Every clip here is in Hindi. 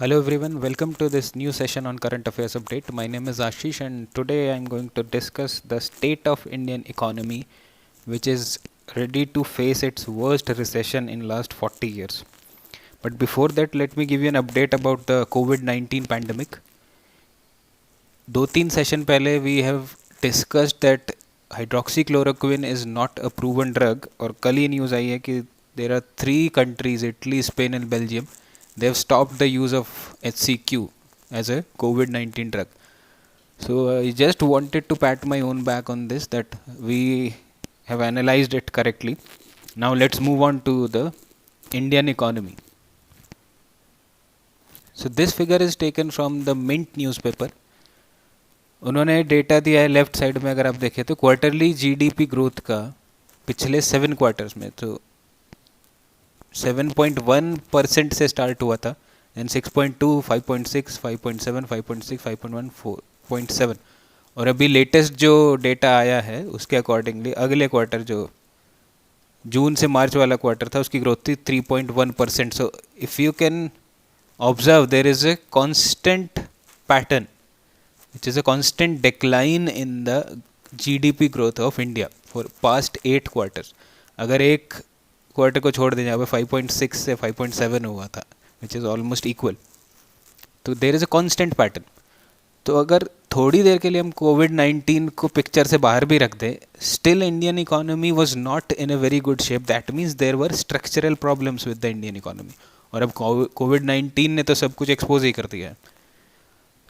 Hello everyone, welcome to this new session on current affairs update. My name is Ashish and today I am going to discuss the state of Indian economy which is ready to face its worst recession in last 40 years. But before that let me give you an update about the COVID-19 pandemic. 2-3 session पहले we have discussed that hydroxychloroquine is not a proven drug और कल ही न्यूज़ आई है कि there are 3 countries, Italy, Spain and Belgium, they have stopped the use of HCQ as a COVID-19 drug. So I just wanted to pat my own back on this that we have analyzed it correctly. Now let's move on to the Indian economy. So this figure is taken from the Mint newspaper. उन्होंने डेटा दिया है लेफ्ट साइड में, अगर आप देखें तो क्वार्टरली जीडीपी ग्रोथ का पिछले 7 क्वार्टर्स में तो 7.1% से स्टार्ट हुआ था, देन 6.2, 5.6, 5.7, 5.6, 5.1, 4.7 और अभी लेटेस्ट जो डेटा आया है उसके अकॉर्डिंगली अगले क्वार्टर जो जून से मार्च वाला क्वार्टर था उसकी ग्रोथ थी 3.1%. So if you can observe there is a constant pattern which is a constant decline in the GDP growth of India for past 8 quarters. अगर एक क्वार्टर को छोड़ दें जहाँ पे 5.6 से 5.7 हुआ था which is almost equal, तो there is a constant pattern. तो अगर थोड़ी देर के लिए हम कोविड-19 को पिक्चर से बाहर भी रख दें, still Indian economy was not in a very good shape. That means there were structural problems with the Indian economy. और अब कोविड-19 ने तो सब कुछ एक्सपोज ही कर दिया है.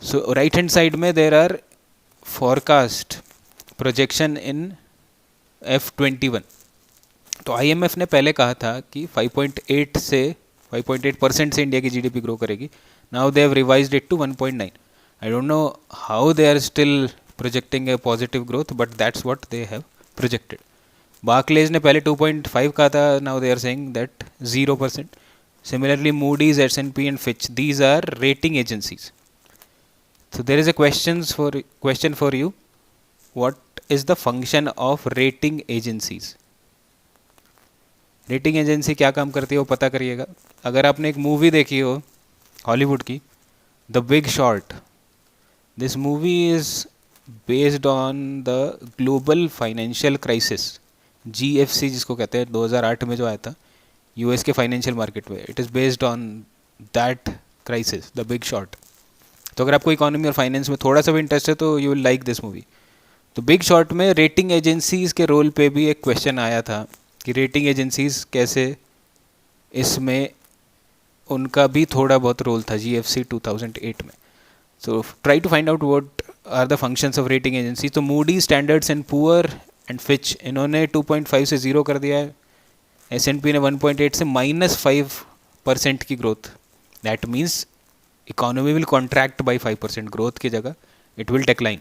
So right hand side में there are forecast projection in F21. तो IMF ने पहले कहा था कि 5.8% से इंडिया की जीडीपी ग्रो करेगी. Now they have revised it to 1.9. I don't know how they are still projecting a positive growth but that's what they have projected. Barclays ने पहले 2.5 कहा था, now they are saying that 0%. Similarly Moody's, S&P and Fitch, these are rating agencies. So there is a question for you. What is the function of rating agencies? Rating agency क्या काम करती है वो पता करिएगा. अगर आपने एक मूवी देखी हो हॉलीवुड की, the big short, this movie is based on the global financial crisis, GFC जिसको कहते हैं, 2008 में जो आया था US के फाइनेंशियल मार्केट में. It is based on that crisis, the big short. तो अगर आपको इकोनॉमी और फाइनेंस में थोड़ा सा भी इंटरेस्ट है तो you will like this movie. तो बिग शॉर्ट में रेटिंग एजेंसीज़ के रोल पे भी एक क्वेश्चन आया था कि रेटिंग एजेंसीज़ कैसे, इसमें उनका भी थोड़ा बहुत रोल था GFC 2008 में. So try to find out what are the functions of rating agency. तो Moody, standards and poor and Fitch, इन्होंने 2.5 से 0 कर दिया है. S&P ने 1.8 से -5% की growth. That means economy will contract by 5%, growth की जगह it will decline.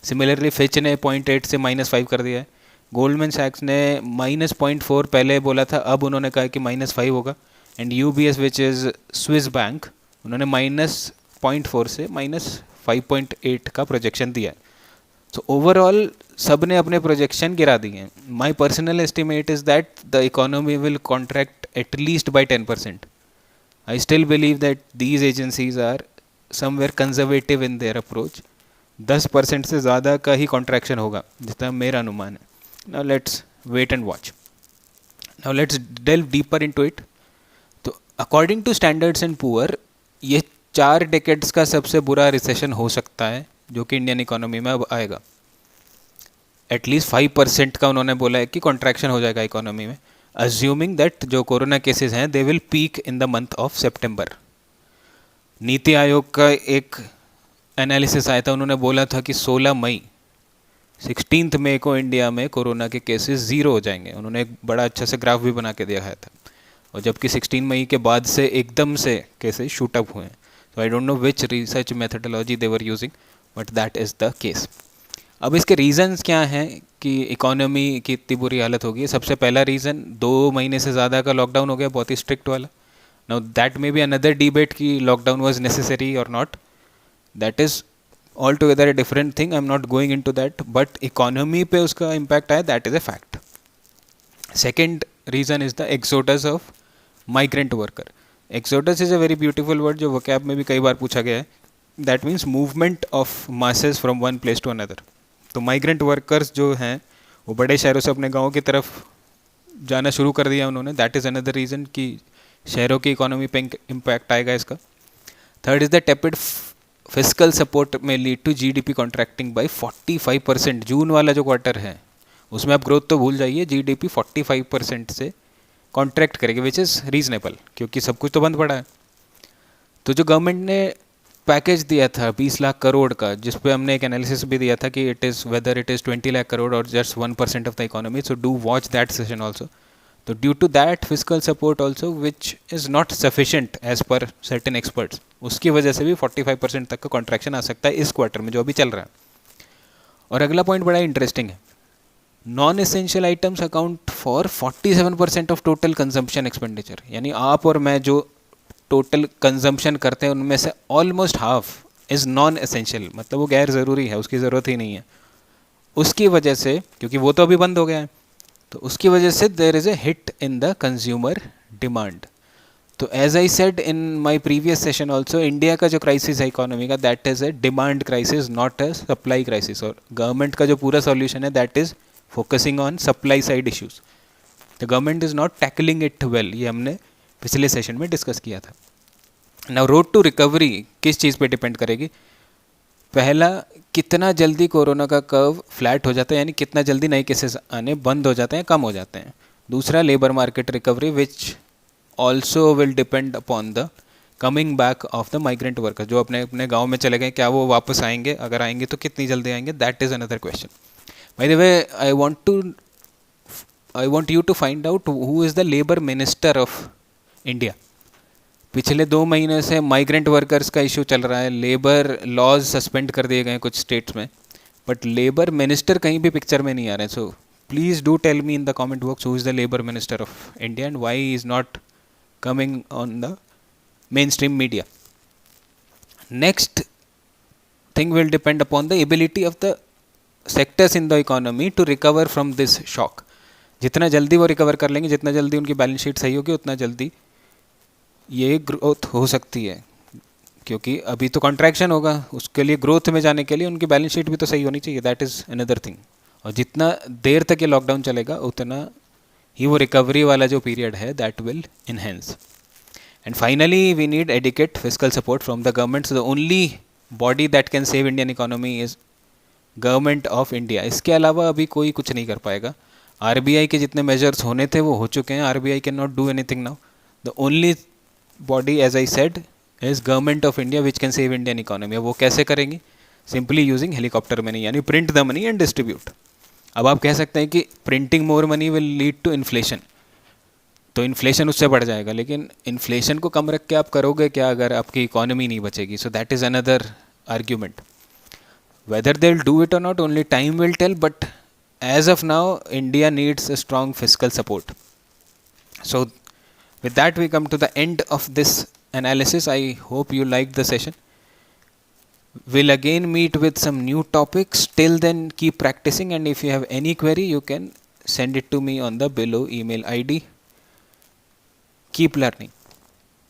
Similarly Fitch ने 0.8 से -5 कर दिया है. गोल्डमैन सैक्स ने -0.4 पहले बोला था, अब उन्होंने कहा कि -5 होगा. And UBS which is Swiss bank, उन्होंने -0.4 से -5.8 का प्रोजेक्शन दिया है. सो ओवरऑल सब ने अपने प्रोजेक्शन गिरा दिए हैं. My personal estimate is that the economy will contract at least by 10%. I still believe that these agencies are somewhere conservative in their approach. 10% से ज़्यादा का ही contraction होगा जितना मेरा अनुमान है. Now let's wait and watch. Now let's delve deeper into it. तो according to Standards and Poor, ये 4 decades का सबसे बुरा रिसेशन हो सकता है जो कि इंडियन इकोनॉमी में अब आएगा. एटलीस्ट 5% का उन्होंने बोला है कि कॉन्ट्रैक्शन हो जाएगा इकोनॉमी में, assuming that जो कोरोना केसेस हैं they will peak in the month of September. NITI Aayog का एक एनालिसिस आया था, उन्होंने बोला था कि 16 मई को इंडिया में कोरोना के केसेस 0 हो जाएंगे. उन्होंने एक बड़ा अच्छा से ग्राफ भी बना के दिया था. और जबकि 16 मई के बाद से एकदम से केसेस शूट अप हुए हैं. So I don't know which research methodology they were using but that is the case. अब इसके रीज़न्स क्या हैं कि इकोनॉमी की इतनी बुरी हालत होगी. सबसे पहला रीज़न 2 महीने से ज़्यादा का लॉकडाउन हो गया, बहुत ही स्ट्रिक्ट वाला. Now that may be another debate कि लॉकडाउन वाज नेसेसरी और not. That is all together a different thing. I am not going into that, but economy पे उसका इम्पैक्ट आया, that is a fact. Second reason is the exodus of migrant worker. Exodus is a very beautiful word जो वोकैब में भी कई बार पूछा गया है. That means movement of masses from one place to another. तो माइग्रेंट वर्कर्स जो हैं वो बड़े शहरों से अपने गाँव की तरफ जाना शुरू कर दिया उन्होंने. दैट इज़ अनदर रीज़न कि शहरों की इकोनॉमी पे इम्पैक्ट आएगा इसका. Third is the tepid physical support may lead to GDP contracting by 45%. June वाला जो क्वार्टर है उसमें आप ग्रोथ तो भूल जाइए, जीडीपी 45% से कॉन्ट्रैक्ट करेगी, विच इज़ रीजनेबल क्योंकि सब कुछ तो बंद पड़ा है. तो जो गवर्नमेंट ने पैकेज दिया था 20 लाख करोड़ का, जिस पे हमने एक एनालिसिस भी दिया था कि it is whether it is 20 lakh crore और just 1% of the economy, so do watch that session also. तो due to that physical support also which is not sufficient as per certain experts, उसकी वजह से भी 45% तक का कॉन्ट्रैक्शन आ सकता है इस क्वार्टर में जो अभी चल रहा है. और अगला पॉइंट बड़ा इंटरेस्टिंग है. Non essential items account for 47% of total consumption expenditure. यानी आप और मैं जो टोटल कंजम्पशन करते हैं उनमें से almost half is non essential, मतलब वो गैर ज़रूरी है, उसकी ज़रूरत ही नहीं है. उसकी वजह से, क्योंकि वो तो अभी बंद हो गया है, तो उसकी वजह से there is a hit in the consumer demand. तो as I said in my previous session also, India का जो क्राइसिस है इकोनॉमी का, that is a demand crisis, not a supply crisis. और गवर्नमेंट का जो पूरा सॉल्यूशन है that is focusing on supply side issues. The government is not tackling it well, ये हमने पिछले सेशन में डिस्कस किया था. नाउ रोड टू रिकवरी किस चीज़ पे डिपेंड करेगी? पहला, कितना जल्दी कोरोना का कर्व फ्लैट हो जाता है, यानी कितना जल्दी नए केसेस आने बंद हो जाते हैं, कम हो जाते हैं. दूसरा, labour market recovery which also will depend upon the coming back of the migrant workers. जो अपने अपने गाँव में चले गए, क्या वो वापस आएंगे? अगर आएंगे तो कितनी जल्दी आएंगे? That is another question. By the way, I want you to find out who is the labor minister of India. पिछले 2 महीने से माइग्रेंट वर्कर्स का इशू चल रहा है, लेबर लॉज सस्पेंड कर दिए गए हैं कुछ स्टेट्स में, बट लेबर मिनिस्टर कहीं भी पिक्चर में नहीं आ रहे हैं. So please do tell me in the comment box who is the labour minister of India and why he is not coming on the main stream media. Next thing will depend upon the ability of the sectors in the economy to recover from this shock. जितना जल्दी वो रिकवर कर लेंगे, जितना जल्दी उनकी बैलेंस शीट सही होगी, उतना जल्दी ये ग्रोथ हो सकती है. क्योंकि अभी तो कॉन्ट्रैक्शन होगा, उसके लिए ग्रोथ में जाने के लिए उनकी बैलेंस शीट भी तो सही होनी चाहिए. That is another thing. और जितना देर तक ये लॉकडाउन चलेगा उतना ही वो रिकवरी वाला जो पीरियड है that will enhance. And finally we need adequate fiscal support from the government. So the only body that can save Indian economy is government of India. इसके अलावा अभी कोई कुछ नहीं कर पाएगा. आरबीआई के जितने मेजर्स होने थे वो हो चुके हैं. RBI can not do anything now. The only body as I said is government of India which can save Indian economy. वो कैसे करेंगी? सिंपली यूजिंग हेलीकॉप्टर मनी, यानी print the money and distribute. अब आप कह सकते हैं कि printing more money will lead to inflation, तो इन्फ्लेशन उससे बढ़ जाएगा. लेकिन इन्फ्लेशन को कम रख के आप करोगे क्या अगर आपकी इकोनॉमी नहीं बचेगी? So that is another argument. Whether they'll do it or not, only time will tell. But as of now, India needs a strong fiscal support. So, with that, we come to the end of this analysis. I hope you liked the session. We'll again meet with some new topics. Till then, keep practicing. And if you have any query, you can send it to me on the below email ID. Keep learning.